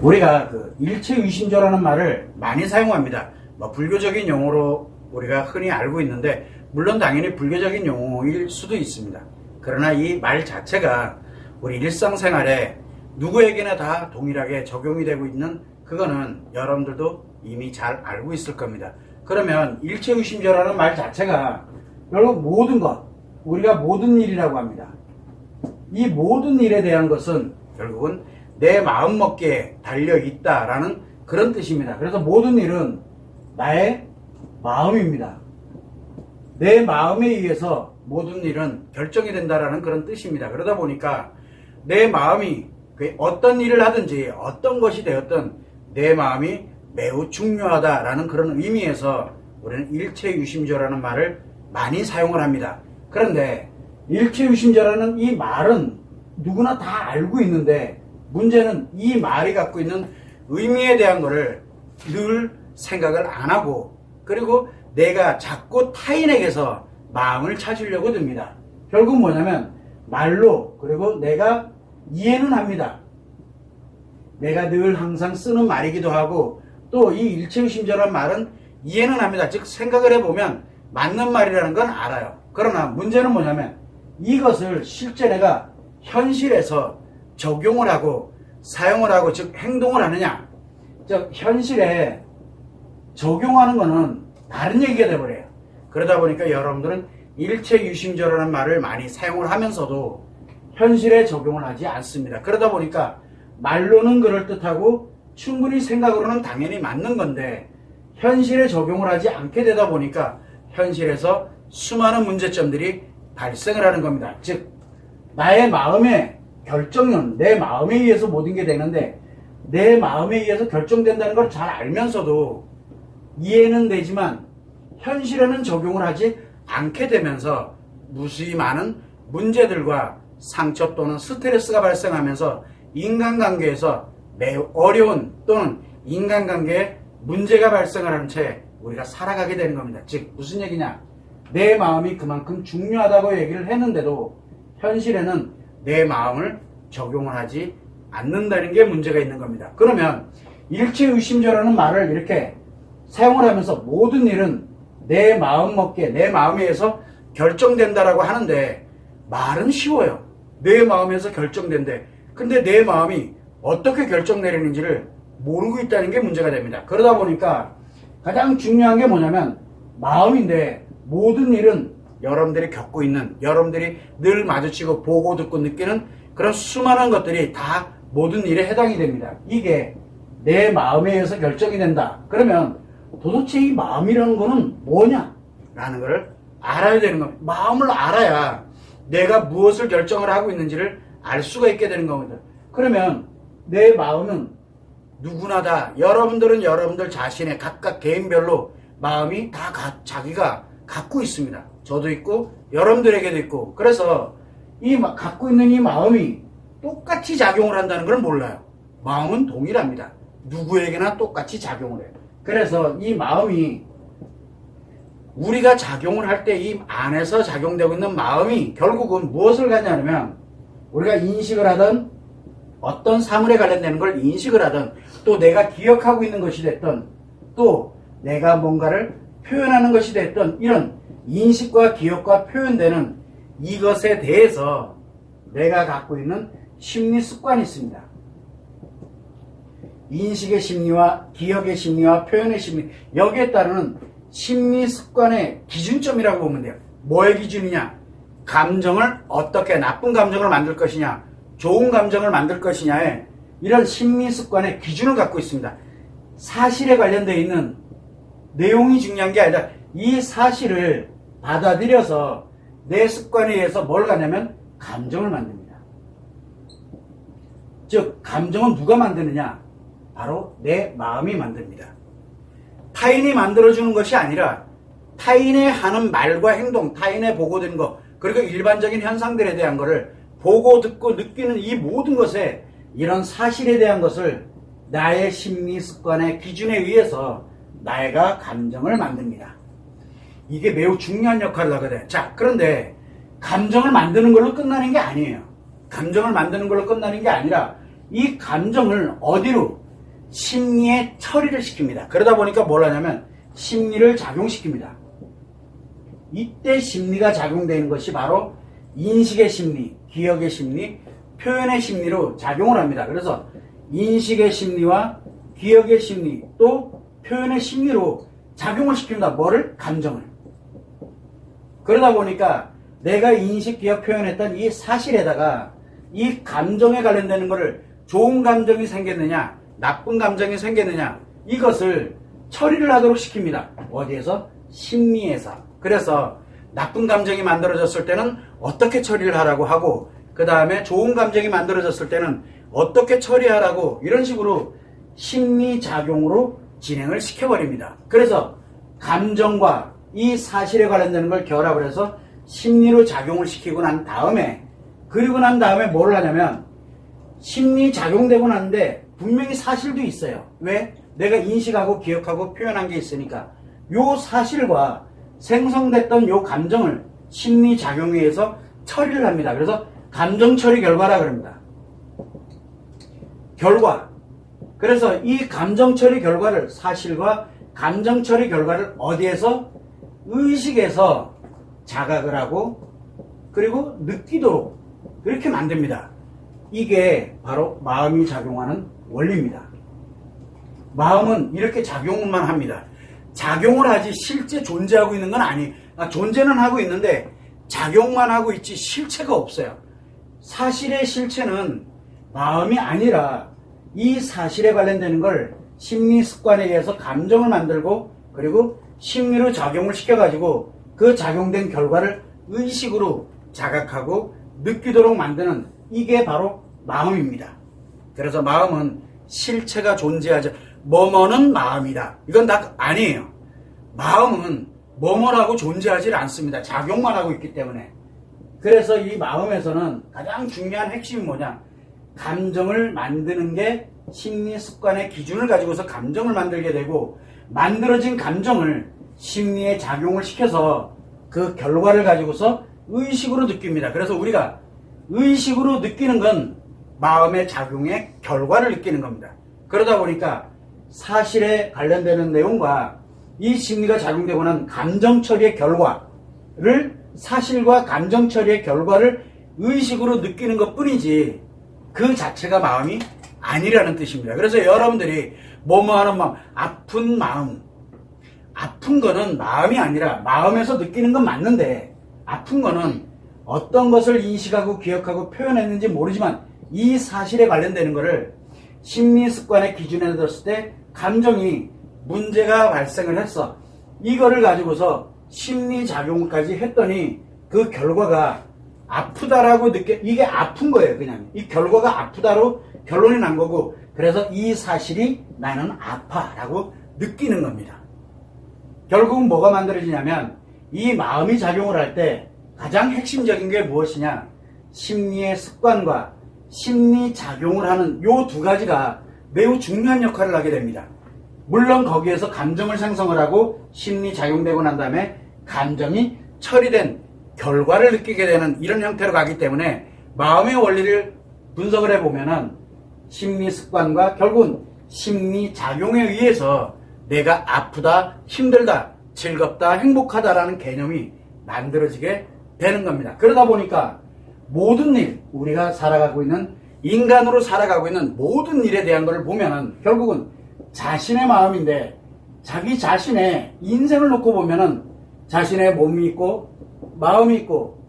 우리가 그 일체유심조라는 말을 많이 사용합니다. 뭐 불교적인 용어로 우리가 흔히 알고 있는데, 물론 당연히 불교적인 용어일 수도 있습니다. 그러나 이 말 자체가 우리 일상생활에 누구에게나 다 동일하게 적용이 되고 있는, 그거는 여러분들도 이미 잘 알고 있을 겁니다. 그러면 일체유심조라는 말 자체가 결국 모든 것, 우리가 모든 일이라고 합니다. 이 모든 일에 대한 것은 결국은 내 마음먹기에 달려있다라는 그런 뜻입니다. 그래서 모든 일은 나의 마음입니다. 내 마음에 의해서 모든 일은 결정이 된다라는 그런 뜻입니다. 그러다 보니까 내 마음이 어떤 일을 하든지 어떤 것이 되었든 내 마음이 매우 중요하다라는 그런 의미에서 우리는 일체유심조라는 말을 많이 사용을 합니다. 그런데 일체유심조라는 이 말은 누구나 다 알고 있는데, 문제는 이 말이 갖고 있는 의미에 대한 거를 늘 생각을 안 하고, 그리고 내가 자꾸 타인에게서 마음을 찾으려고 듭니다. 결국 뭐냐면 말로, 그리고 내가 이해는 합니다. 내가 늘 항상 쓰는 말이기도 하고, 또 이 일체유심조라는 말은 이해는 합니다. 즉 생각을 해보면 맞는 말이라는 건 알아요. 그러나 문제는 뭐냐면 이것을 실제 내가 현실에서 적용을 하고 사용을 하고, 즉 행동을 하느냐, 즉 현실에 적용하는 거는 다른 얘기가 돼버려요. 그러다 보니까 여러분들은 일체유심조라는 말을 많이 사용을 하면서도 현실에 적용을 하지 않습니다. 그러다 보니까 말로는 그럴듯하고 충분히 생각으로는 당연히 맞는 건데, 현실에 적용을 하지 않게 되다 보니까 현실에서 수많은 문제점들이 발생을 하는 겁니다. 즉 나의 마음의 결정은 내 마음에 의해서 모든 게 되는데, 내 마음에 의해서 결정된다는 걸 잘 알면서도 이해는 되지만 현실에는 적용을 하지 않게 되면서 무수히 많은 문제들과 상처 또는 스트레스가 발생하면서 인간관계에서 매우 어려운, 또는 인간관계에 문제가 발생을 하는 채 우리가 살아가게 되는 겁니다. 즉 무슨 얘기냐, 내 마음이 그만큼 중요하다고 얘기를 했는데도 현실에는 내 마음을 적용을 하지 않는다는 게 문제가 있는 겁니다. 그러면 일체유심조라는 말을 이렇게 사용을 하면서 모든 일은 내 마음 먹기에, 내 마음에 의해서 결정된다라고 하는데, 말은 쉬워요. 내 마음에서 결정된대. 근데 내 마음이 어떻게 결정 내리는지를 모르고 있다는 게 문제가 됩니다. 그러다 보니까 가장 중요한 게 뭐냐면 마음인데, 모든 일은 여러분들이 겪고 있는, 여러분들이 늘 마주치고 보고 듣고 느끼는 그런 수많은 것들이 다 모든 일에 해당이 됩니다. 이게 내 마음에 의해서 결정이 된다. 그러면 도대체 이 마음이라는 거는 뭐냐? 라는 걸 알아야 되는 겁니다. 마음을 알아야 내가 무엇을 결정을 하고 있는지를 알 수가 있게 되는 겁니다. 그러면 내 마음은 누구나 다, 여러분들은 여러분들 자신의 각각 개인별로 마음이 다 자기가 갖고 있습니다. 저도 있고 여러분들에게도 있고. 그래서 이 갖고 있는 이 마음이 똑같이 작용을 한다는 걸 몰라요. 마음은 동일합니다. 누구에게나 똑같이 작용을 해요. 그래서 이 마음이 우리가 작용을 할 때 이 안에서 작용되고 있는 마음이 결국은 무엇을 갖냐면, 우리가 인식을 하든 어떤 사물에 관련되는 걸 인식을 하든, 또 내가 기억하고 있는 것이 됐든, 또 내가 뭔가를 표현하는 것이 됐든, 이런 인식과 기억과 표현되는 이것에 대해서 내가 갖고 있는 심리 습관이 있습니다. 인식의 심리와 기억의 심리와 표현의 심리, 여기에 따르는 심리 습관의 기준점이라고 보면 돼요. 뭐의 기준이냐? 감정을 어떻게, 나쁜 감정을 만들 것이냐, 좋은 감정을 만들 것이냐에 이런 심리 습관의 기준을 갖고 있습니다. 사실에 관련되어 있는 내용이 중요한 게 아니라 이 사실을 받아들여서 내 습관에 의해서 뭘 가냐면 감정을 만듭니다. 즉 감정은 누가 만드느냐? 바로 내 마음이 만듭니다. 타인이 만들어주는 것이 아니라 타인의 하는 말과 행동, 타인의 보고된 것, 그리고 일반적인 현상들에 대한 것을 보고 듣고 느끼는 이 모든 것에 이런 사실에 대한 것을 나의 심리 습관의 기준에 의해서 내가 감정을 만듭니다. 이게 매우 중요한 역할을 하거든요. 자, 그런데 감정을 만드는 걸로 끝나는 게 아니에요. 감정을 만드는 걸로 끝나는 게 아니라 이 감정을 어디로? 심리에 처리를 시킵니다. 그러다 보니까 뭘 하냐면 심리를 작용시킵니다. 이때 심리가 작용되는 것이 바로 인식의 심리, 기억의 심리, 표현의 심리로 작용을 합니다. 그래서 인식의 심리와 기억의 심리 또 표현의 심리로 작용을 시킵니다. 뭐를? 감정을. 그러다 보니까 내가 인식, 기억, 표현했던 이 사실에다가 이 감정에 관련되는 것을 좋은 감정이 생겼느냐 나쁜 감정이 생겼느냐 이것을 처리를 하도록 시킵니다. 어디에서? 심리에서. 그래서 나쁜 감정이 만들어졌을 때는 어떻게 처리를 하라고 하고 그 다음에 좋은 감정이 만들어졌을 때는 어떻게 처리하라고 이런 식으로 심리작용으로 진행을 시켜버립니다. 그래서 감정과 이 사실에 관련되는 걸 결합을 해서 심리로 작용을 시키고 난 다음에 그리고 난 다음에 뭘 하냐면 심리작용되고 나는데 분명히 사실도 있어요. 왜? 내가 인식하고 기억하고 표현한 게 있으니까 요 사실과 생성됐던 요 감정을 심리작용에 의해서 처리를 합니다. 그래서 감정처리 결과라 그럽니다. 결과. 그래서 이 감정처리 결과를 사실과 감정처리 결과를 어디에서? 의식에서 자각을 하고 그리고 느끼도록 그렇게 만듭니다. 이게 바로 마음이 작용하는 원리입니다. 마음은 이렇게 작용만 합니다. 작용을 하지 실제 존재하고 있는 건 존재는 하고 있는데 작용만 하고 있지 실체가 없어요. 사실의 실체는 마음이 아니라 이 사실에 관련되는 걸 심리 습관에 의해서 감정을 만들고 그리고 심리로 작용을 시켜가지고 그 작용된 결과를 의식으로 자각하고 느끼도록 만드는 이게 바로 마음입니다. 그래서 마음은 실체가 존재하지 뭐뭐는 마음이다. 이건 다 아니에요. 마음은 뭐뭐라고 존재하지 않습니다. 작용만 하고 있기 때문에. 그래서 이 마음에서는 가장 중요한 핵심이 뭐냐? 감정을 만드는 게 심리 습관의 기준을 가지고서 감정을 만들게 되고 만들어진 감정을 심리에 작용을 시켜서 그 결과를 가지고서 의식으로 느낍니다. 그래서 우리가 의식으로 느끼는 건 마음의 작용의 결과를 느끼는 겁니다. 그러다 보니까 사실에 관련되는 내용과 이 심리가 작용되고 난 감정 처리의 결과를 사실과 감정 처리의 결과를 의식으로 느끼는 것 뿐이지 그 자체가 마음이 아니라는 뜻입니다. 그래서 여러분들이 뭐뭐하는 마음, 아픈 마음, 아픈 거는 마음이 아니라 마음에서 느끼는 건 맞는데 아픈 거는 어떤 것을 인식하고 기억하고 표현했는지 모르지만 이 사실에 관련되는 것을 심리 습관의 기준에 들었을 때 감정이 문제가 발생을 했어. 이거를 가지고서 심리작용까지 했더니 그 결과가 아프다라고 이게 아픈 거예요. 그냥 이 결과가 아프다로 결론이 난 거고 그래서 이 사실이 나는 아파라고 느끼는 겁니다. 결국은 뭐가 만들어지냐면 이 마음이 작용을 할 때 가장 핵심적인 게 무엇이냐? 심리의 습관과 심리작용을 하는 요 두 가지가 매우 중요한 역할을 하게 됩니다. 물론 거기에서 감정을 생성을 하고 심리작용되고 난 다음에 감정이 처리된 결과를 느끼게 되는 이런 형태로 가기 때문에 마음의 원리를 분석을 해보면은 심리 습관과 결국은 심리작용에 의해서 내가 아프다, 힘들다, 즐겁다, 행복하다라는 개념이 만들어지게 되는 겁니다. 그러다 보니까 모든 일, 우리가 살아가고 있는 인간으로 살아가고 있는 모든 일에 대한 것을 보면은 결국은 자신의 마음인데 자기 자신의 인생을 놓고 보면은 자신의 몸이 있고 마음이 있고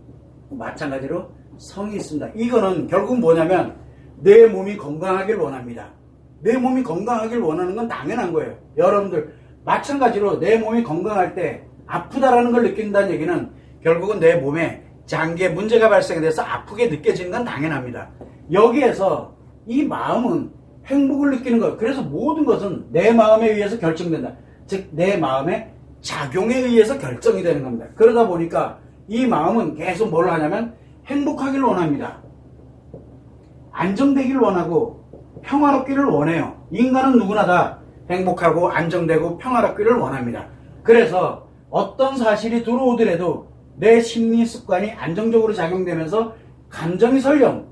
마찬가지로 성이 있습니다. 이거는 결국은 뭐냐면 내 몸이 건강하길 원합니다. 내 몸이 건강하길 원하는 건 당연한 거예요. 여러분들 마찬가지로 내 몸이 건강할 때 아프다라는 걸 느낀다는 얘기는 결국은 내 몸에 장기에 문제가 발생돼서 아프게 느껴지는 건 당연합니다. 여기에서 이 마음은 행복을 느끼는 거예요. 그래서 모든 것은 내 마음에 의해서 결정된다. 즉 내 마음의 작용에 의해서 결정이 되는 겁니다. 그러다 보니까 이 마음은 계속 뭘 하냐면 행복하기를 원합니다. 안정되기를 원하고 평화롭기를 원해요. 인간은 누구나 다 행복하고 안정되고 평화롭기를 원합니다. 그래서 어떤 사실이 들어오더라도 내 심리 습관이 안정적으로 작용되면서 감정이 설령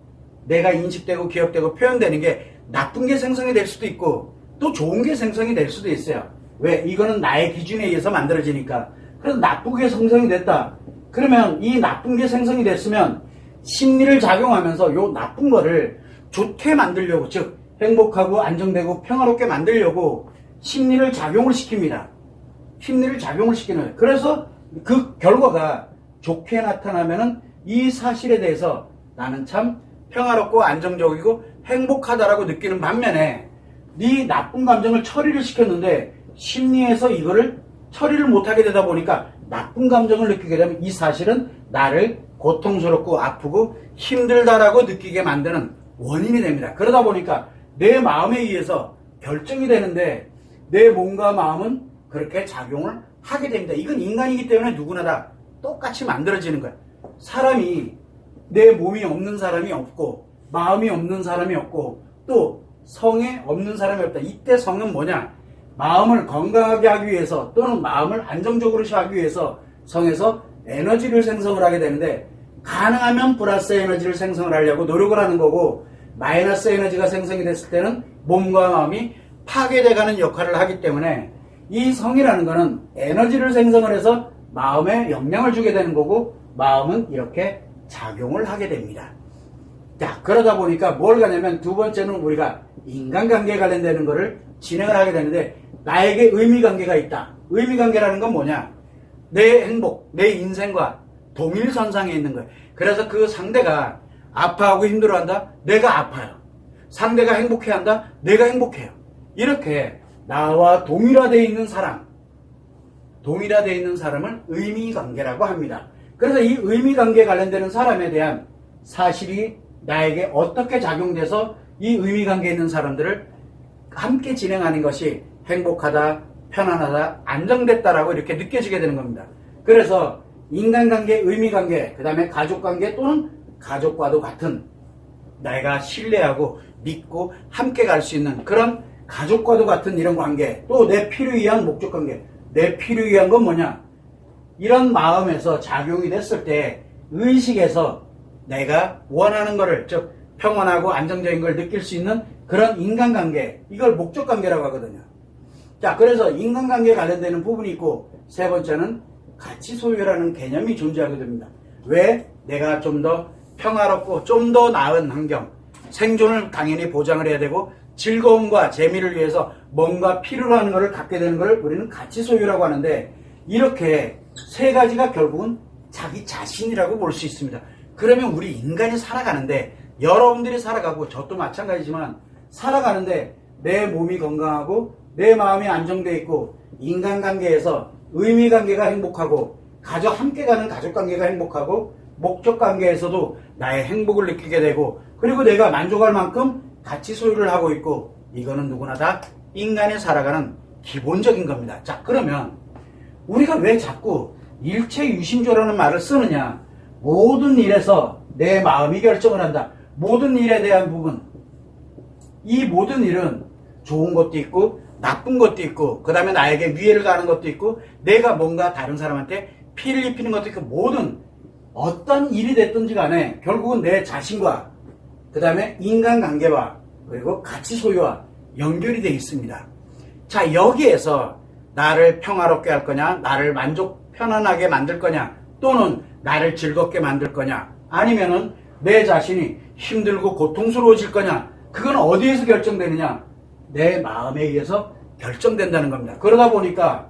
내가 인식되고 기억되고 표현되는 게 나쁜 게 생성이 될 수도 있고 또 좋은 게 생성이 될 수도 있어요. 왜? 이거는 나의 기준에 의해서 만들어지니까. 그래서 나쁘게 생성이 됐다. 그러면 이 나쁜 게 생성이 됐으면 심리를 작용하면서 요 나쁜 거를 좋게 만들려고, 즉 행복하고 안정되고 평화롭게 만들려고 심리를 작용을 시킵니다. 심리를 작용을 시키는 거예요. 그래서 그 결과가 좋게 나타나면은 이 사실에 대해서 나는 참 평화롭고 안정적이고 행복하다라고 느끼는 반면에 네 나쁜 감정을 처리를 시켰는데 심리에서 이거를 처리를 못하게 되다 보니까 나쁜 감정을 느끼게 되면 이 사실은 나를 고통스럽고 아프고 힘들다라고 느끼게 만드는 원인이 됩니다. 그러다 보니까 내 마음에 의해서 결정이 되는데 내 몸과 마음은 그렇게 작용을 하게 됩니다. 이건 인간이기 때문에 누구나 다 똑같이 만들어지는 거예요. 사람이 내 몸이 없는 사람이 없고 마음이 없는 사람이 없고 또 성에 없는 사람이 없다. 이때 성은 뭐냐? 마음을 건강하게 하기 위해서 또는 마음을 안정적으로 하기 위해서 성에서 에너지를 생성을 하게 되는데 가능하면 플러스 에너지를 생성을 하려고 노력을 하는 거고 마이너스 에너지가 생성이 됐을 때는 몸과 마음이 파괴돼가는 역할을 하기 때문에 이 성이라는 거는 에너지를 생성을 해서 마음에 영향을 주게 되는 거고 마음은 이렇게 작용을 하게 됩니다. 자, 그러다 보니까 뭘 가냐면 두 번째는 우리가 인간관계에 관련되는 거를 진행을 하게 되는데 나에게 의미관계가 있다. 의미관계라는 건 뭐냐? 내 행복, 내 인생과 동일선상에 있는 거예요. 그래서 그 상대가 아파하고 힘들어한다? 내가 아파요. 상대가 행복해한다? 내가 행복해요. 이렇게 나와 동일화되어 있는 사람, 동일화되어 있는 사람을 의미관계라고 합니다. 그래서 이 의미관계에 관련되는 사람에 대한 사실이 나에게 어떻게 작용돼서 이 의미관계에 있는 사람들을 함께 진행하는 것이 행복하다, 편안하다, 안정됐다라고 이렇게 느껴지게 되는 겁니다. 그래서 인간관계, 의미관계, 그 다음에 가족관계 또는 가족과도 같은 내가 신뢰하고 믿고 함께 갈 수 있는 그런 가족과도 같은 이런 관계, 또 내 필요 위한 목적관계. 내 필요 위한 건 뭐냐? 이런 마음에서 작용이 됐을 때 의식에서 내가 원하는 거를, 즉 평온하고 안정적인 걸 느낄 수 있는 그런 인간관계, 이걸 목적관계라고 하거든요. 자, 그래서 인간관계에 관련되는 부분이 있고 세 번째는 가치 소유라는 개념이 존재하게 됩니다. 왜? 내가 좀 더 평화롭고 좀 더 나은 환경, 생존을 당연히 보장을 해야 되고 즐거움과 재미를 위해서 뭔가 필요로 하는 것을 갖게 되는 것을 우리는 가치 소유라고 하는데 이렇게 세 가지가 결국은 자기 자신이라고 볼 수 있습니다. 그러면 우리 인간이 살아가는데 여러분들이 살아가고 저도 마찬가지지만 살아가는데 내 몸이 건강하고 내 마음이 안정되어 있고 인간관계에서 의미관계가 행복하고 가족 함께 가는 가족관계가 행복하고 목적관계에서도 나의 행복을 느끼게 되고 그리고 내가 만족할 만큼 가치 소유를 하고 있고 이거는 누구나 다 인간이 살아가는 기본적인 겁니다. 자, 그러면 우리가 왜 자꾸 일체유심조라는 말을 쓰느냐? 모든 일에서 내 마음이 결정을 한다. 모든 일에 대한 부분, 이 모든 일은 좋은 것도 있고 나쁜 것도 있고 그 다음에 나에게 위해를 가하는 것도 있고 내가 뭔가 다른 사람한테 피해를 입히는 것도 있고 모든 어떤 일이 됐든지 간에 결국은 내 자신과 그 다음에 인간관계와 그리고 가치 소유와 연결이 되어 있습니다. 자, 여기에서 나를 평화롭게 할 거냐, 나를 편안하게 만들 거냐, 또는 나를 즐겁게 만들 거냐, 아니면은 내 자신이 힘들고 고통스러워질 거냐, 그건 어디에서 결정되느냐? 내 마음에 의해서 결정된다는 겁니다. 그러다 보니까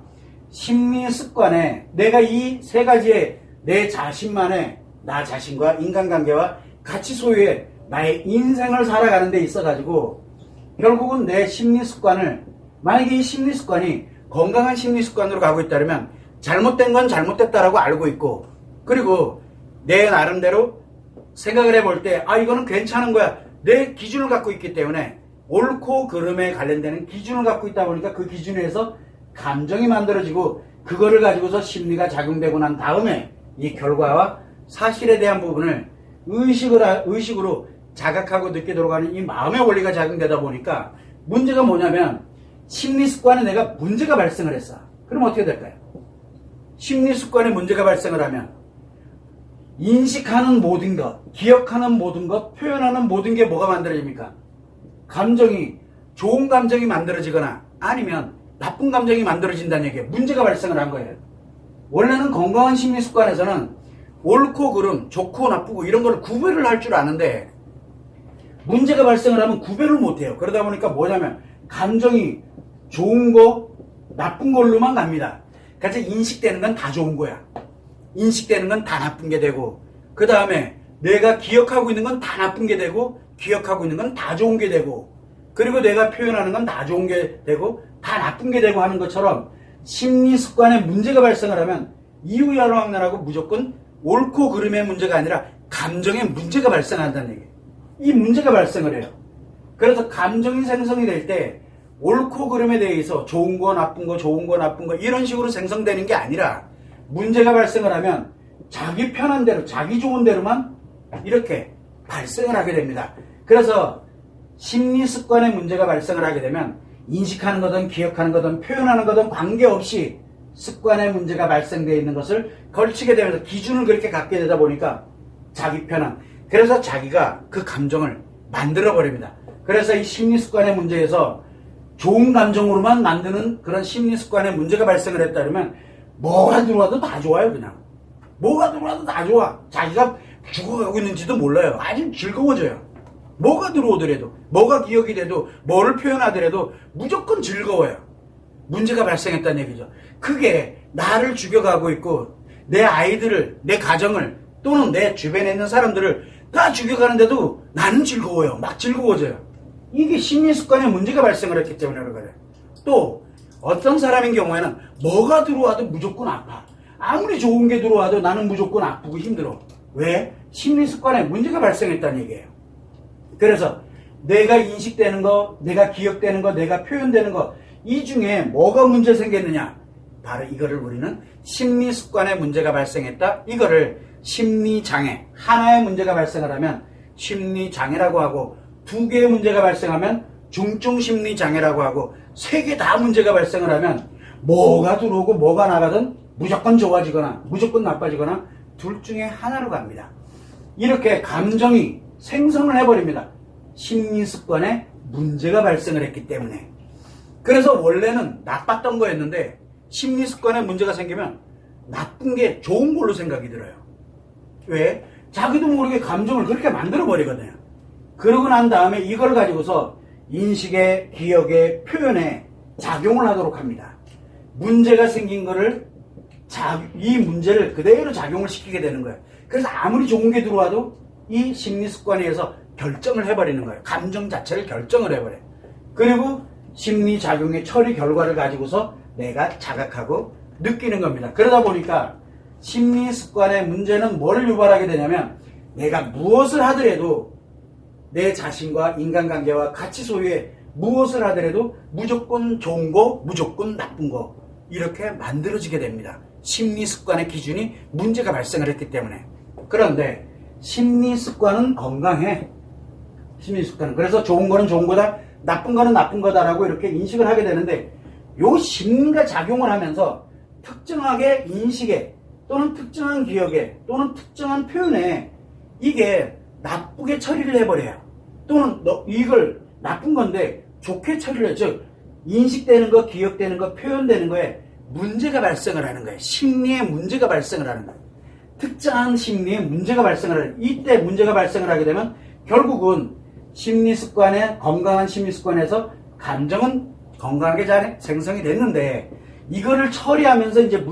심리 습관에 내가 이 세 가지의 내 자신만의 나 자신과 인간관계와 가치 소유의 나의 인생을 살아가는 데 있어가지고 결국은 내 심리 습관을 만약에 이 심리 습관이 건강한 심리 습관으로 가고 있다면 잘못된 건 잘못됐다라고 알고 있고 그리고 내 나름대로 생각을 해볼 때 이거는 괜찮은 거야. 내 기준을 갖고 있기 때문에 옳고 그름에 관련되는 기준을 갖고 있다 보니까 그 기준에서 감정이 만들어지고 그거를 가지고서 심리가 작용되고 난 다음에 이 결과와 사실에 대한 부분을 의식으로 자각하고 느끼도록 하는 이 마음의 원리가 작용되다 보니까 문제가 뭐냐면 심리 습관에 내가 문제가 발생을 했어. 그럼 어떻게 될까요? 심리 습관에 문제가 발생을 하면 인식하는 모든 것, 기억하는 모든 것, 표현하는 모든 게 뭐가 만들어집니까? 감정이, 좋은 감정이 만들어지거나 아니면 나쁜 감정이 만들어진다는 얘기예요. 문제가 발생을 한 거예요. 원래는 건강한 심리 습관에서는 옳고 그름, 좋고 나쁘고 이런 걸 구별을 할 줄 아는데 문제가 발생을 하면 구별을 못해요. 그러다 보니까 뭐냐면 감정이 좋은 거, 나쁜 걸로만 갑니다. 그래서 인식되는 건 다 좋은 거야. 인식되는 건 다 나쁜 게 되고, 그 다음에 내가 기억하고 있는 건 다 나쁜 게 되고, 기억하고 있는 건 다 좋은 게 되고, 그리고 내가 표현하는 건 다 좋은 게 되고, 다 나쁜 게 되고 하는 것처럼 심리 습관에 문제가 발생을 하면 이유야로학론하고 무조건 옳고 그름의 문제가 아니라 감정에 문제가 발생한다는 얘기예요. 이 문제가 발생을 해요. 그래서 감정이 생성이 될 때 옳고 그름에 대해서 좋은 거 나쁜 거 좋은 거 나쁜 거 이런 식으로 생성되는 게 아니라 문제가 발생을 하면 자기 편한 대로 자기 좋은 대로만 이렇게 발생을 하게 됩니다. 그래서 심리 습관에 문제가 발생을 하게 되면 인식하는 거든 기억하는 거든 표현하는 거든 관계없이 습관에 문제가 발생되어 있는 것을 걸치게 되면서 기준을 그렇게 갖게 되다 보니까 자기 편한, 그래서 자기가 그 감정을 만들어 버립니다. 그래서 이 심리 습관의 문제에서 좋은 감정으로만 만드는 그런 심리 습관에 문제가 발생을 했다면 뭐가 들어와도 다 좋아요. 그냥 뭐가 들어와도 다 좋아. 자기가 죽어가고 있는지도 몰라요. 아주 즐거워져요. 뭐가 들어오더라도, 뭐가 기억이 돼도, 뭐를 표현하더라도 무조건 즐거워요. 문제가 발생했다는 얘기죠. 그게 나를 죽여가고 있고 내 아이들을, 내 가정을 또는 내 주변에 있는 사람들을 다 죽여가는데도 나는 즐거워요. 막 즐거워져요. 이게 심리 습관에 문제가 발생을 했기 때문에 그래요. 또 어떤 사람인 경우에는 뭐가 들어와도 무조건 아파. 아무리 좋은 게 들어와도 나는 무조건 아프고 힘들어. 왜? 심리 습관에 문제가 발생했다는 얘기예요. 그래서 내가 인식되는 거, 내가 기억되는 거, 내가 표현되는 거, 이 중에 뭐가 문제 생겼느냐? 바로 이거를 우리는 심리 습관에 문제가 발생했다. 이거를 심리장애, 하나의 문제가 발생을 하면 심리장애라고 하고, 두 개의 문제가 발생하면 중증심리장애라고 하고, 세 개 다 문제가 발생을 하면 뭐가 들어오고 뭐가 나가든 무조건 좋아지거나 무조건 나빠지거나 둘 중에 하나로 갑니다. 이렇게 감정이 생성을 해버립니다. 심리 습관에 문제가 발생을 했기 때문에. 그래서 원래는 나빴던 거였는데 심리 습관에 문제가 생기면 나쁜 게 좋은 걸로 생각이 들어요. 왜? 자기도 모르게 감정을 그렇게 만들어 버리거든요. 그러고 난 다음에 이걸 가지고서 인식에, 기억에, 표현에 작용을 하도록 합니다. 문제가 생긴 거를 이 문제를 그대로 작용을 시키게 되는 거예요. 그래서 아무리 좋은 게 들어와도 이 심리 습관에 의해서 결정을 해버리는 거예요. 감정 자체를 결정을 해버려요. 그리고 심리 작용의 처리 결과를 가지고서 내가 자각하고 느끼는 겁니다. 그러다 보니까 심리 습관의 문제는 뭐를 유발하게 되냐면 내가 무엇을 하더라도 내 자신과 인간관계와 가치 소유에 무엇을 하더라도 무조건 좋은 거, 무조건 나쁜 거 이렇게 만들어지게 됩니다. 심리 습관의 기준이 문제가 발생을 했기 때문에. 그런데 심리 습관은 건강해. 심리 습관은. 그래서 좋은 거는 좋은 거다, 나쁜 거는 나쁜 거다라고 이렇게 인식을 하게 되는데 요 심리가 작용을 하면서 특정하게 인식에 또는 특정한 기억에 또는 특정한 표현에 이게 나쁘게 처리를 해버려요. 또는 이걸 나쁜 건데 좋게 처리를 해요. 즉 인식되는 거, 기억되는 거, 표현되는 거에 문제가 발생을 하는 거예요. 심리에 문제가 발생을 하는 거예요. 특정한 심리에 문제가 발생을 해요. 이때 문제가 발생을 하게 되면 결국은 심리 습관에, 건강한 심리 습관에서 감정은 건강하게 잘 생성이 됐는데 이거를 처리하면서 이제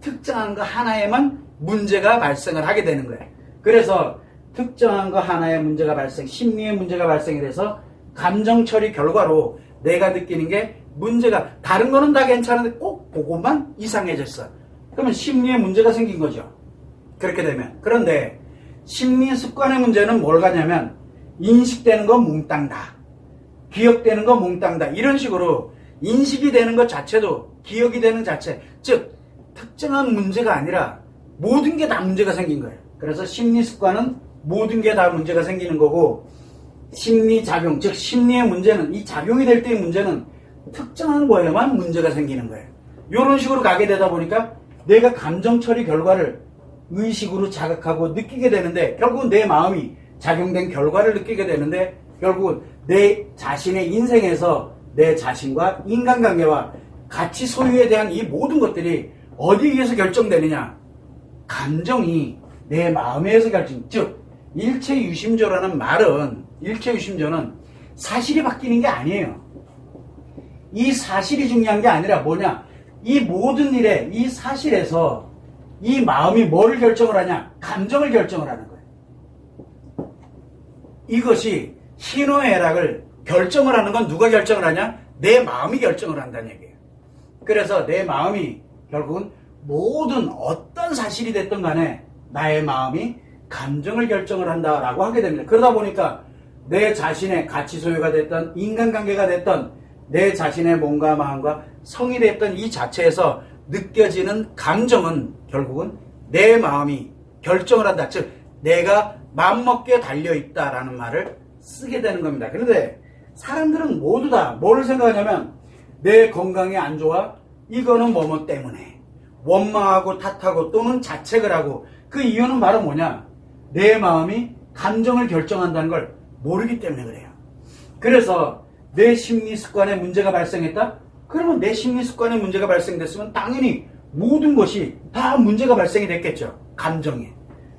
특정한 거 하나에만 문제가 발생을 하게 되는 거예요. 그래서 특정한 거 하나에 문제가 심리에 문제가 발생이 돼서 감정 처리 결과로 내가 느끼는 게 문제가, 다른 거는 다 괜찮은데 꼭 그것만 이상해졌어. 그러면 심리에 문제가 생긴 거죠. 그렇게 되면. 그런데 심리 습관의 문제는 뭘 가냐면 인식되는 거 몽땅 다, 기억되는 거 몽땅 다, 이런 식으로 인식이 되는 것 자체도 기억이 되는 자체, 즉 특정한 문제가 아니라 모든 게 다 문제가 생긴 거예요. 그래서 심리 습관은 모든 게 다 문제가 생기는 거고, 심리작용, 즉 심리의 문제는, 이 작용이 될 때의 문제는 특정한 거에만 문제가 생기는 거예요. 이런 식으로 가게 되다 보니까 내가 감정 처리 결과를 의식으로 자각하고 느끼게 되는데 결국은 내 마음이 작용된 결과를 느끼게 되는데 결국은 내 자신의 인생에서 내 자신과 인간관계와 가치 소유에 대한 이 모든 것들이 어디에 의해서 결정되느냐? 감정이 내 마음에 의해서 결정. 즉 일체유심조라는 말은 일체유심조는 사실이 바뀌는 게 아니에요. 이 사실이 중요한 게 아니라 뭐냐? 이 모든 일에 이 사실에서 이 마음이 뭐를 결정을 하냐? 감정을 결정을 하는 거예요. 이것이 희노애락을 결정을 하는 건 누가 결정을 하냐? 내 마음이 결정을 한다는 얘기예요. 그래서 내 마음이 결국은 모든 어떤 사실이 됐든 간에 나의 마음이 감정을 결정을 한다라고 하게 됩니다. 그러다 보니까 내 자신의 가치 소유가 됐던 인간관계가 됐던 내 자신의 몸과 마음과 성이 됐던 이 자체에서 느껴지는 감정은 결국은 내 마음이 결정을 한다. 즉 내가 맘먹기에 달려있다라는 말을 쓰게 되는 겁니다. 그런데 사람들은 모두 다 뭐를 생각하냐면 내 건강이 안 좋아? 이거는 뭐뭐 때문에 원망하고 탓하고 또는 자책을 하고 그 이유는 바로 뭐냐? 내 마음이 감정을 결정한다는 걸 모르기 때문에 그래요. 그래서 내 심리 습관에 문제가 발생했다? 그러면 내 심리 습관에 문제가 발생됐으면 당연히 모든 것이 다 문제가 발생이 됐겠죠. 감정에.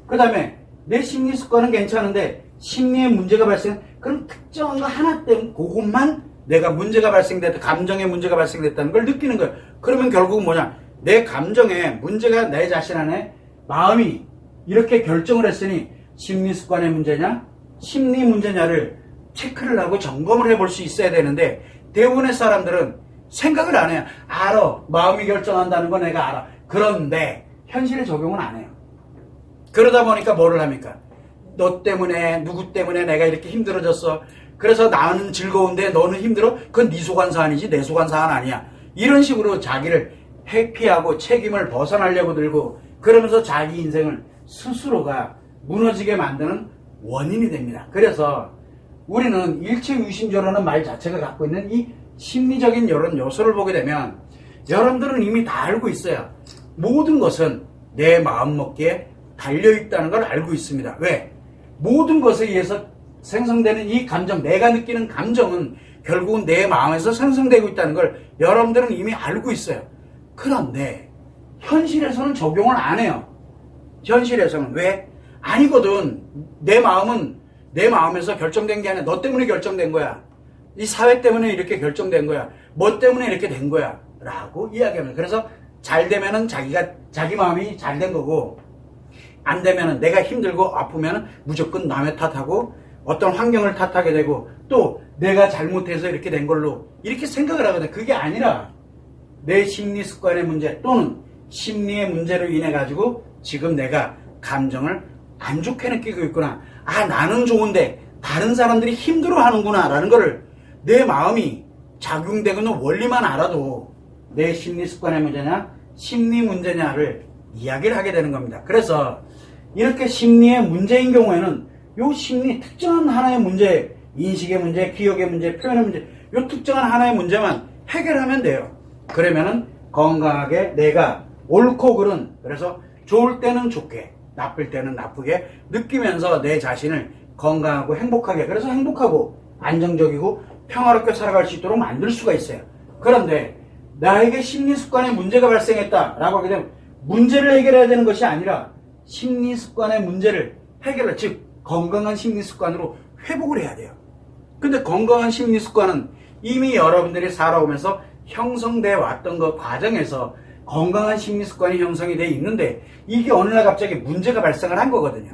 그 다음에 내 심리 습관은 괜찮은데 심리에 문제가 발생, 그럼 특정한 거 하나 때문에 그것만 내가 문제가 발생됐다, 감정에 문제가 발생됐다는 걸 느끼는 거예요. 그러면 결국은 뭐냐? 내 감정에 문제가 내 자신 안에 마음이 이렇게 결정을 했으니 심리 습관의 문제냐, 심리 문제냐를 체크를 하고 점검을 해볼 수 있어야 되는데 대부분의 사람들은 생각을 안 해요. 알아. 마음이 결정한다는 건 내가 알아. 그런데 현실에 적용은 안 해요. 그러다 보니까 뭐를 합니까? 너 때문에 누구 때문에 내가 이렇게 힘들어졌어. 그래서 나는 즐거운데 너는 힘들어? 그건 네 소관사안이지 내 소관사안 아니야. 이런 식으로 자기를 회피하고 책임을 벗어나려고 들고 그러면서 자기 인생을 스스로가 무너지게 만드는 원인이 됩니다. 그래서 우리는 일체유심조라는 말 자체가 갖고 있는 이 심리적인 이런 요소를 보게 되면 여러분들은 이미 다 알고 있어요. 모든 것은 내 마음먹기에 달려있다는 걸 알고 있습니다. 왜? 모든 것에 의해서 생성되는 이 감정, 내가 느끼는 감정은 결국은 내 마음에서 생성되고 있다는 걸 여러분들은 이미 알고 있어요. 그런데 현실에서는 적용을 안 해요. 현실에서는. 왜? 아니거든. 내 마음은 내 마음에서 결정된 게 아니라 너 때문에 결정된 거야. 이 사회 때문에 이렇게 결정된 거야. 뭐 때문에 이렇게 된 거야. 라고 이야기합니다. 그래서 잘 되면은 자기 마음이 잘 된 거고, 안 되면은 내가 힘들고 아프면은 무조건 남의 탓하고 어떤 환경을 탓하게 되고 또 내가 잘못해서 이렇게 된 걸로 이렇게 생각을 하거든. 그게 아니라 내 심리 습관의 문제 또는 심리의 문제로 인해 가지고 지금 내가 감정을 안 좋게 느끼고 있구나. 아, 나는 좋은데 다른 사람들이 힘들어 하는구나 라는 거를 내 마음이 작용되고 있는 원리만 알아도 내 심리 습관의 문제냐 심리 문제냐를 이야기를 하게 되는 겁니다. 그래서 이렇게 심리의 문제인 경우에는 요 심리 특정한 하나의 문제, 인식의 문제, 기억의 문제, 표현의 문제, 요 특정한 하나의 문제만 해결하면 돼요. 그러면은 건강하게 내가 옳고 그른, 그래서 좋을 때는 좋게, 나쁠 때는 나쁘게 느끼면서 내 자신을 건강하고 행복하게, 그래서 행복하고 안정적이고 평화롭게 살아갈 수 있도록 만들 수가 있어요. 그런데 나에게 심리 습관에 문제가 발생했다라고 하게 되면 문제를 해결해야 되는 것이 아니라 심리 습관의 문제를 해결해, 즉 건강한 심리 습관으로 회복을 해야 돼요. 근데 건강한 심리 습관은 이미 여러분들이 살아오면서 형성돼 왔던 그 과정에서 건강한 심리 습관이 형성이 돼 있는데 이게 어느 날 갑자기 문제가 발생을 한 거거든요.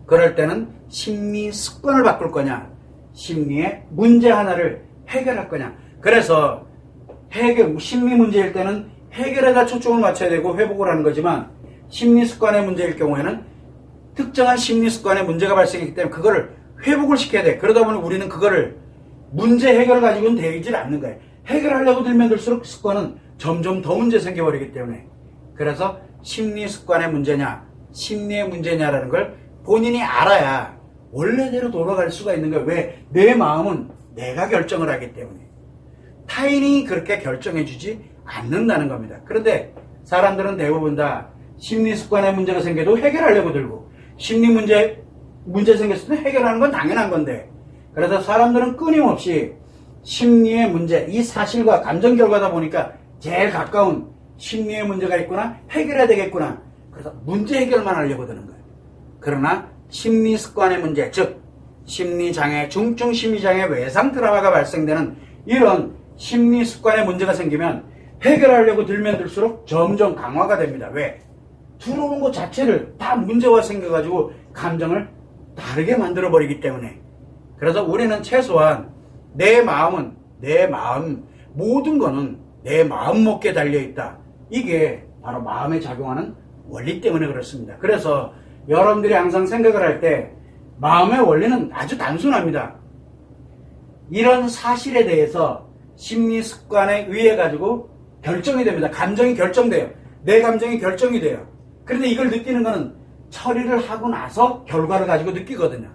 그럴 때는 심리 습관을 바꿀 거냐, 심리의 문제 하나를 해결할 거냐. 그래서 심리 문제일 때는 해결에다 초점을 맞춰야 되고 회복을 하는 거지만 심리 습관의 문제일 경우에는 특정한 심리 습관에 문제가 발생했기 때문에 그거를 회복을 시켜야 돼. 그러다 보니 우리는 그거를 문제 해결을 가지고는 되질 않는 거예요. 해결하려고 들면 들수록 습관은 점점 더 문제 생겨버리기 때문에. 그래서 심리 습관의 문제냐 심리의 문제냐라는 걸 본인이 알아야 원래대로 돌아갈 수가 있는 거예요. 왜? 내 마음은 내가 결정을 하기 때문에. 타인이 그렇게 결정해주지 않는다는 겁니다. 그런데 사람들은 대부분 다 심리 습관에 문제가 생겨도 해결하려고 들고, 심리 문제 생겼을 때 해결하는 건 당연한 건데, 그래서 사람들은 끊임없이 심리의 문제, 이 사실과 감정 결과다 보니까 제일 가까운 심리의 문제가 있구나, 해결해야 되겠구나, 그래서 문제 해결만 하려고 드는 거예요. 그러나 심리 습관의 문제, 즉 심리장애, 중증 심리장애 외상 트라우마가 발생되는 이런 심리 습관의 문제가 생기면 해결하려고 들면 들수록 점점 강화가 됩니다. 왜? 들어오는 것 자체를 다 문제가 생겨가지고 감정을 다르게 만들어버리기 때문에. 그래서 우리는 최소한 내 마음은, 내 마음, 모든 거는 내 마음 먹기에 달려있다. 이게 바로 마음에 작용하는 원리 때문에 그렇습니다. 그래서 여러분들이 항상 생각을 할 때 마음의 원리는 아주 단순합니다. 이런 사실에 대해서 심리 습관에 의해 가지고 결정이 됩니다. 감정이 결정돼요. 내 감정이 결정이 돼요. 그런데 이걸 느끼는 것은 처리를 하고 나서 결과를 가지고 느끼거든요.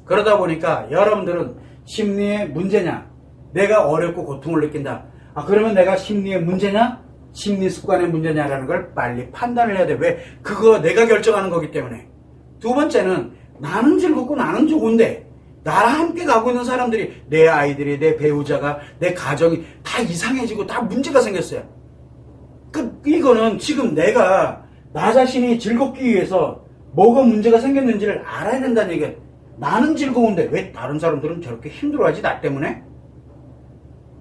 그러다 보니까 여러분들은 심리의 문제냐, 내가 어렵고 고통을 느낀다. 그러면 내가 심리의 문제냐, 심리 습관의 문제냐라는 걸 빨리 판단을 해야 돼. 왜? 그거 내가 결정하는 거기 때문에. 두 번째는 나는 즐겁고 나는 좋은데 나랑 함께 가고 있는 사람들이, 내 아이들이, 내 배우자가, 내 가정이 다 이상해지고 다 문제가 생겼어요. 이거는 지금 내가 나 자신이 즐겁기 위해서 뭐가 문제가 생겼는지를 알아야 된다는 얘기예요. 나는 즐거운데 왜 다른 사람들은 저렇게 힘들어하지, 나 때문에?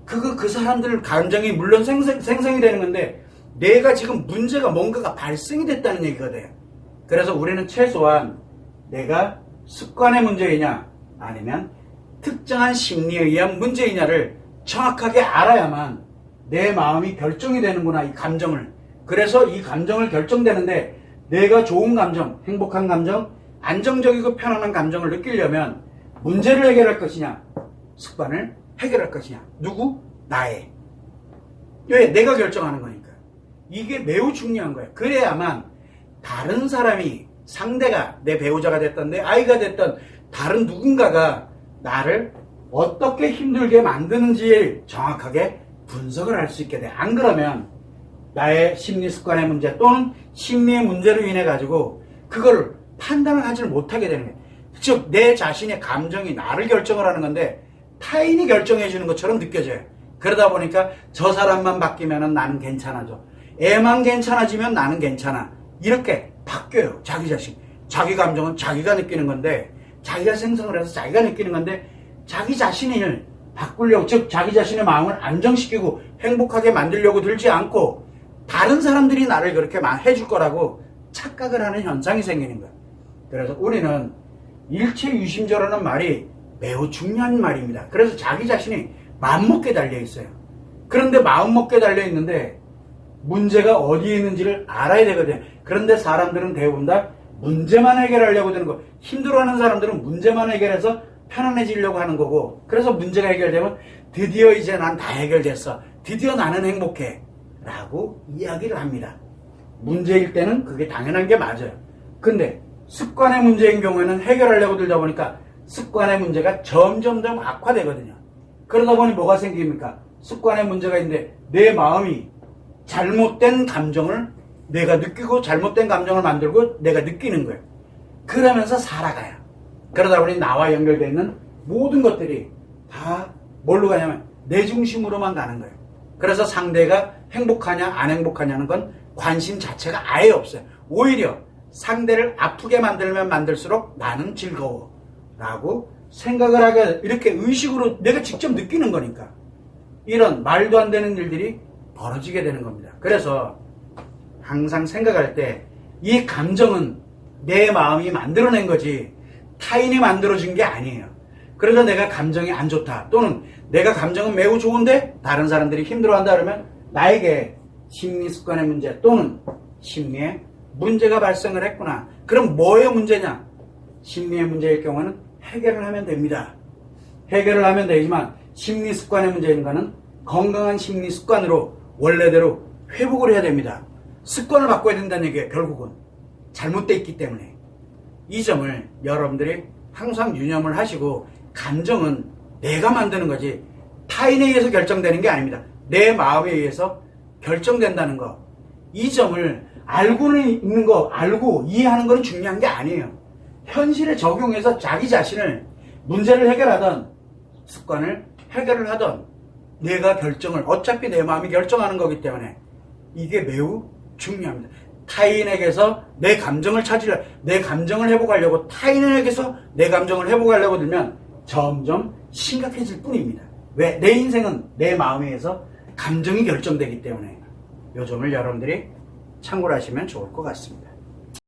그 사람들 감정이 물론 생성이 되는 건데 내가 지금 문제가 뭔가가 발생이 됐다는 얘기가 돼요. 그래서 우리는 최소한 내가 습관의 문제이냐 아니면 특정한 심리에 의한 문제이냐를 정확하게 알아야만 내 마음이 결정이 되는구나, 이 감정을. 그래서 이 감정을 결정되는데 내가 좋은 감정, 행복한 감정, 안정적이고 편안한 감정을 느끼려면 문제를 해결할 것이냐, 습관을 해결할 것이냐. 누구? 나의. 왜? 내가 결정하는 거니까. 이게 매우 중요한 거예요. 그래야만 다른 사람이, 상대가, 내 배우자가 됐던, 내 아이가 됐던 다른 누군가가 나를 어떻게 힘들게 만드는지 정확하게 분석을 할 수 있게 돼. 안 그러면 나의 심리 습관의 문제 또는 심리의 문제로 인해 가지고 그걸 판단을 하지 못하게 되는 거예요. 즉 내 자신의 감정이 나를 결정을 하는 건데 타인이 결정해 주는 것처럼 느껴져요. 그러다 보니까 저 사람만 바뀌면 나는 괜찮아져, 애만 괜찮아지면 나는 괜찮아, 이렇게 바뀌어요. 자기 자신, 자기 감정은 자기가 느끼는 건데, 자기가 생성을 해서 자기가 느끼는 건데, 자기 자신을 바꾸려고, 즉 자기 자신의 마음을 안정시키고 행복하게 만들려고 들지 않고 다른 사람들이 나를 그렇게 해줄 거라고 착각을 하는 현상이 생기는 거예요. 그래서 우리는 일체유심조라는 말이 매우 중요한 말입니다. 그래서 자기 자신이 마음먹기에 달려있어요. 그런데 마음먹기에 달려있는데 문제가 어디에 있는지를 알아야 되거든요. 그런데 사람들은 대부분 다 문제만 해결하려고 드는 거, 힘들어하는 사람들은 문제만 해결해서 편안해지려고 하는 거고, 그래서 문제가 해결되면 드디어 이제 난 다 해결됐어, 드디어 나는 행복해 라고 이야기를 합니다. 문제일 때는 그게 당연한 게 맞아요. 근데 습관의 문제인 경우에는 해결하려고 들다 보니까 습관의 문제가 점점점 악화되거든요. 그러다 보니 뭐가 생깁니까? 습관의 문제가 있는데 내 마음이 잘못된 감정을 내가 느끼고 잘못된 감정을 만들고 내가 느끼는 거예요. 그러면서 살아가요. 그러다 보니 나와 연결되어 있는 모든 것들이 다 뭘로 가냐면 내 중심으로만 가는 거예요. 그래서 상대가 행복하냐 안 행복하냐는 건 관심 자체가 아예 없어요. 오히려 상대를 아프게 만들면 만들수록 나는 즐거워 라고 생각을 하게, 이렇게 의식으로 내가 직접 느끼는 거니까 이런 말도 안 되는 일들이 벌어지게 되는 겁니다. 그래서 항상 생각할 때 이 감정은 내 마음이 만들어낸 거지 타인이 만들어진 게 아니에요. 그래서 내가 감정이 안 좋다 또는 내가 감정은 매우 좋은데 다른 사람들이 힘들어한다 그러면 나에게 심리 습관의 문제 또는 심리에 문제가 발생을 했구나. 그럼 뭐의 문제냐? 심리의 문제일 경우는 해결을 하면 됩니다. 해결을 하면 되지만 심리 습관의 문제인 거는 건강한 심리 습관으로 원래대로 회복을 해야 됩니다. 습관을 바꿔야 된다는 얘기예요. 결국은 잘못되어 있기 때문에. 이 점을 여러분들이 항상 유념을 하시고, 감정은 내가 만드는 거지 타인에 의해서 결정되는 게 아닙니다. 내 마음에 의해서 결정된다는 거, 이 점을 알고는 있는 거, 알고 이해하는 거는 중요한 게 아니에요. 현실에 적용해서 자기 자신을 문제를 해결하던 습관을 해결을 하던 내가 결정을, 어차피 내 마음이 결정하는 거기 때문에 이게 매우 중요합니다. 타인에게서 내 감정을 찾으려, 내 감정을 회복하려고 타인에게서 내 감정을 회복하려고 들면 점점 심각해질 뿐입니다. 왜? 내 인생은 내 마음에 의해서 감정이 결정되기 때문에 이 점을 여러분들이 참고를 하시면 좋을 것 같습니다.